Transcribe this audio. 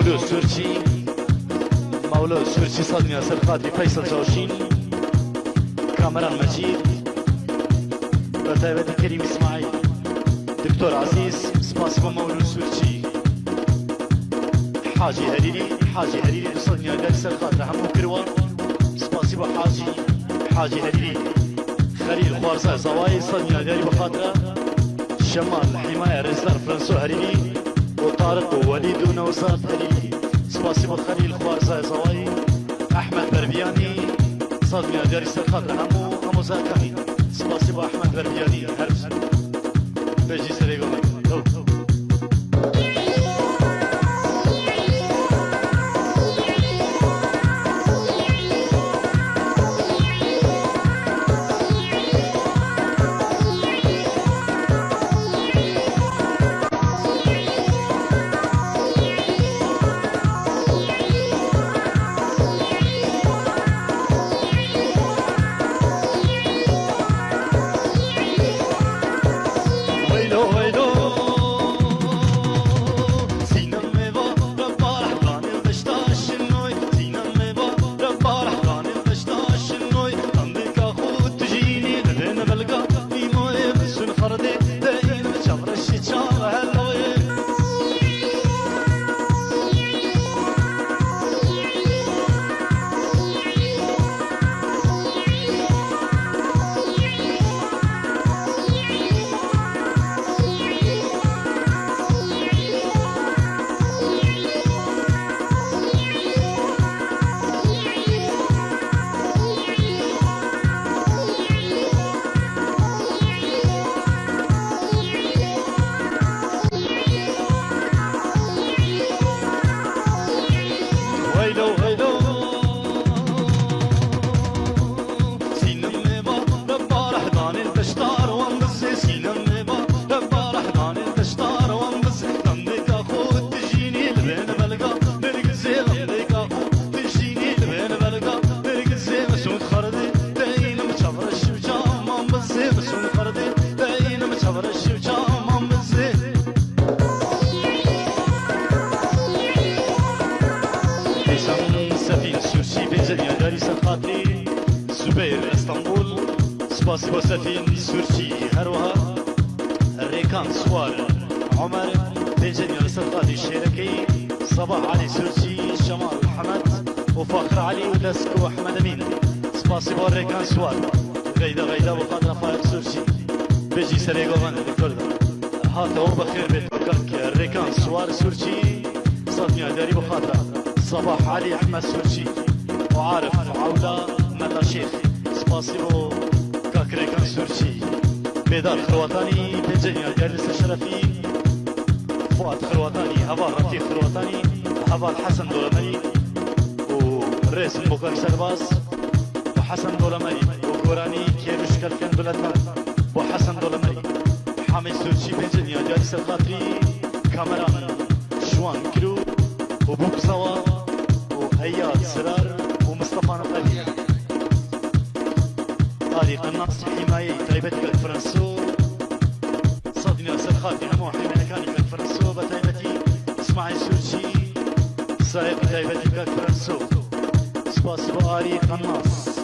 مولود سورچی مولود سورچی صدمی اصل خاطری فیصل جوشین كاميران مجيد بتابة كريم اسماعيل دكتور عزيز سباسيبو مولود سورتشي حاجي هريري بصدني لسه خاطر همو كروا سباسيبو حاجي هريري خليل خوارزة زواي صدني داري بخاطره شمال حماية رزدار فرنسو هريري وطارق ووليد ونوزات هريري سباسيبو خليل خوارزة زواي احمد بربياني صدمي داري سرخاطر همو زاكاني سباسيبو احمد بربياني هرس بيجي سريقو سباسيبو سفين سورتشي هروها الريكان سوار عمر بنجني لسلطاتي الشيركي صباح علي سورتشي شمال حمد وفخر علي ودسكو احمد امين سباسيبو الريكان سوار غيدا وقادر فايق سورتشي بيجي سريقو غانا دكتور هاتا وبخير بيت وكاك الريكان سوار سورتشي صدمي داري بخاطر صباح علي احمد سورتشي وعارف عودة مدى شيخ سباسيبو كاكريكان سورتشي بيدار خرواتاني بجنيا جالس الشرفي فؤاد خرواتاني هبار رفيق خرواتاني هبار حسن دولمري ورئيس المكان سرباز وحسن دولمري وقوراني كيروش كالكن بلدمان وحسن دولمري حامي سورتشي بجنيا جالس الخاطري كاميران شوان كرو وبوب زوا وهيات سرار ومصطفى نقلي طريق النص حماية طيبتك الفرنسو صدني أسر خاطي همو حماية كانك الفرنسو بطيبتي اسمعي سورتشي سايق طيبتك الفرنسو سباسبو آري قناص